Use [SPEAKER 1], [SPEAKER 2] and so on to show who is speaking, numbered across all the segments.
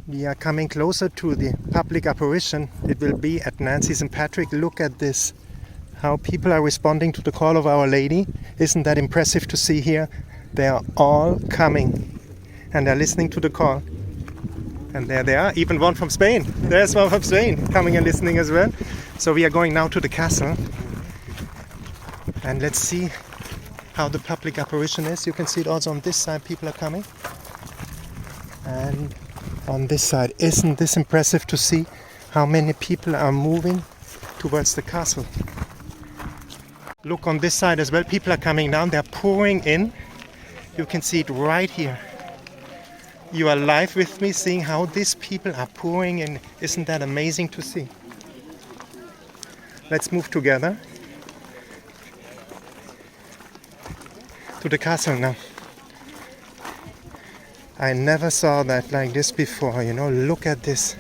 [SPEAKER 1] We are coming closer to the public apparition. It will be at Nancy's and Patrick. Look at this. How people are responding to the call of Our Lady. Isn't that impressive to see here? They are all coming and they're listening to the call. And there they are, even one from Spain. There's one from Spain coming and listening as well. So we are going now to the castle. And let's see how the public apparition is. You can see it also on this side, people are coming. And on this side, isn't this impressive to see how many people are moving towards the castle? Look on this side as well, people are coming down, they're pouring in. You can see it right here. You are live with me seeing how these people are pouring in. Isn't that amazing to see? Let's move together to the castle now. I never saw that like this before, you know, look at this.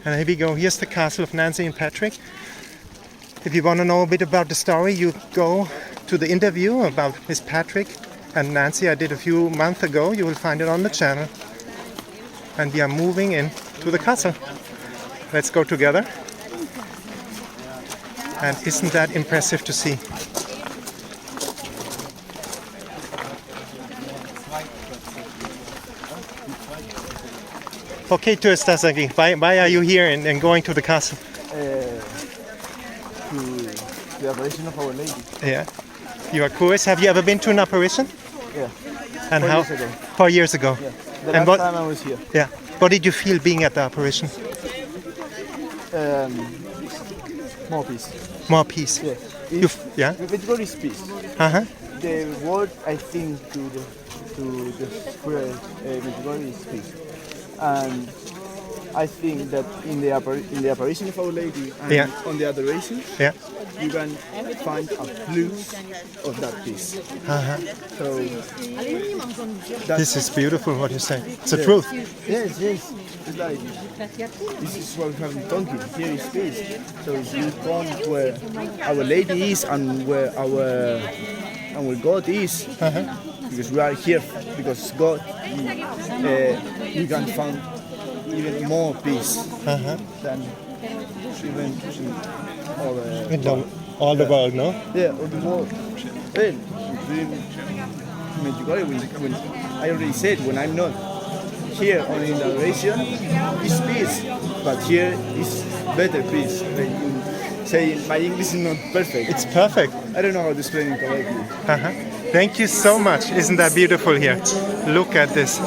[SPEAKER 1] And here we go, here's the castle of Nancy and Patrick. If you want to know a bit about the story, you go to the interview about Miss Patrick and Nancy I did a few months ago. You will find it on the channel. And we are moving in to the castle. Let's go together. And isn't that impressive to see? ¿Por qué tú estás aquí? Why are you here and going to the castle?
[SPEAKER 2] To the apparition of Our Lady.
[SPEAKER 1] Yeah. You are curious. Have you ever been to an apparition?
[SPEAKER 2] Yeah.
[SPEAKER 1] And
[SPEAKER 2] 4
[SPEAKER 1] how?
[SPEAKER 2] years ago.
[SPEAKER 1] 4 years ago.
[SPEAKER 2] Yeah. The
[SPEAKER 1] And
[SPEAKER 2] last time I was here.
[SPEAKER 1] Yeah. What did you feel being at the apparition?
[SPEAKER 2] More peace.
[SPEAKER 1] More peace.
[SPEAKER 2] Yeah.
[SPEAKER 1] Yeah.
[SPEAKER 2] Medjugorje is peace.
[SPEAKER 1] Uh-huh.
[SPEAKER 2] The word I think to the spirit Medjugorje is peace. And I think that in the apparition of Our Lady and on the adoration,
[SPEAKER 1] Yeah.
[SPEAKER 2] you can find a clues of that peace.
[SPEAKER 1] Uh-huh.
[SPEAKER 2] So
[SPEAKER 1] This is beautiful what you say. It's the truth.
[SPEAKER 2] yes. It's like this is what we have in Tonkin. Here is peace. So if you come where Our Lady is and where our God is, because we are here because God, you can find even more peace than even in
[SPEAKER 1] All the world, no?
[SPEAKER 2] Yeah, all the world. Well, during Medjugorje, when I already said, when I'm not here on the adoration, it's peace, but here is better peace. Like say, my English is not perfect.
[SPEAKER 1] It's perfect.
[SPEAKER 2] I don't know how to explain it correctly.
[SPEAKER 1] Thank you so much. Isn't that beautiful here? Look at this.